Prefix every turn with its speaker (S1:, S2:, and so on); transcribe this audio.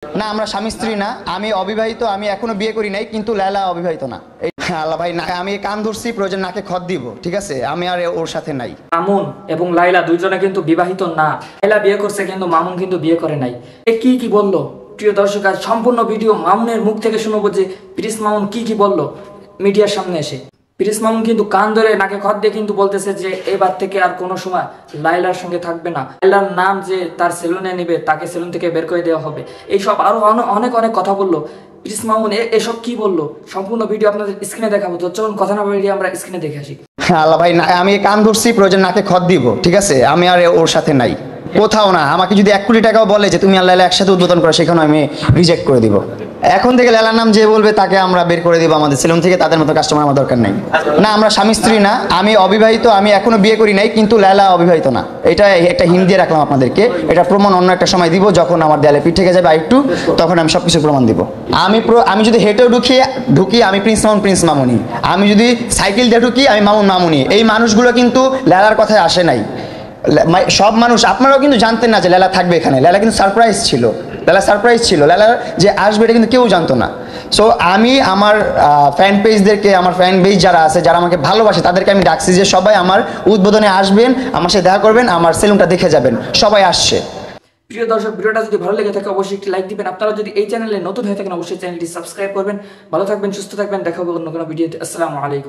S1: না আমরা স্বামী স্ত্রী না, আমি অবিবাহিত, আমি এখনো বিয়ে করি নাই, কিন্তু লায়লা অবিবাহিত না। আল্লাহ ভাই, আমি কান ধরছি, প্রয়োজন নাকে খত দিব, ঠিক আছে, আমি আর ওর সাথে নাই।
S2: মামুন এবং লাইলা দুইজনে কিন্তু বিবাহিত না। লাইলা বিয়ে করছে কিন্তু মামুন কিন্তু বিয়ে করে নাই। এ কি বললো প্রিয় দর্শক, আজ সম্পূর্ণ ভিডিও মামুনের মুখ থেকে শুনবো যে প্রিন্স মামুন কি বললো মিডিয়ার সামনে এসে। প্রিন্স মামুন কিন্তু কান ধরে নাকে খত দিয়ে কিন্তু বলতেছে যে এবার থেকে আর কোনো সময় লাইলার সঙ্গে থাকবে না, লাইলার নাম যে তার সেলুনে নিবে তাকে সেলুন থেকে বের করে দেওয়া হবে, এইসব আরো অনেক কথা বললো প্রিন্স মামুন। এসব কি বললো সম্পূর্ণ ভিডিও আপনাদের স্ক্রিনে দেখাবো, তো চলুন কথা না বলে আমরা স্ক্রিনে দেখে আসি।
S1: আল্লাহ ভাই, আমি কান ধরছি, প্রয়োজন নাকে খত দিব, ঠিক আছে, আমি আর ওর সাথে নাই কোথাও না। আমাকে যদি 1 কোটি টাকাও বলে যে তুমি আর লায়লা একসাথে উদ্বোধন করো, সেখানে আমি রিজেক্ট করে দিব। এখন থেকে লায়লার নাম যে বলবে তাকে আমরা বের করে দিব আমাদের সেলুন থেকে, তাদের মতো কাস্টমার আমার দরকার নাই। না আমরা স্বামী স্ত্রী না, আমি অবিবাহিত, আমি এখনো বিয়ে করি নাই, কিন্তু লায়লা অবিবাহিত না। এটা একটা হিন্ট দিয়ে রাখলাম আপনাদেরকে, এটা প্রমাণ অন্য একটা সময় দিব, যখন আমার দেয়ালে পিঠ থেকে যাবে আরেকটু, তখন আমি সবকিছু প্রমাণ দিব। আমি যদি হেঁটেও ঢুকি আমি প্রিন্স মামুনি, আমি যদি সাইকেল দিয়ে ঢুকি আমি মামুনি। এই মানুষগুলো কিন্তু লায়লার কথায় আসে নাই। সব মানুষ, আপনারাও কিন্তু জানতেন না যে লায়লা থাকবে এখানে। লায়লা কিন্তু সারপ্রাইজ ছিল, লায়লা যে আসবে এটা কিন্তু কেউ জানতো না। সো আমি আমার ফ্যান পেজদেরকে, আমার ফ্যান পেজ যারা আছে, যারা আমাকে ভালোবাসে, তাদেরকে আমি ডাকছি যে সবাই আমার উদ্বোধনে আসবেন, আমার সাথে দেখা করবেন, আমার সেলুনটা দেখে যাবেন। সবাই আসছে।
S2: প্রিয় দর্শক, ভিডিওটা যদি ভালো লেগে থাকে অবশ্যই একটি লাইক দিবেন। আপনারা যদি এই চ্যানেলে নতুন হয়ে থাকেন অবশ্যই চ্যানেলটি সাবস্ক্রাইব করবেন। ভালো থাকবেন, সুস্থ থাকবেন, দেখা হবে অন্য কোনো ভিডিওতে। আসসালামু আলাইকুম।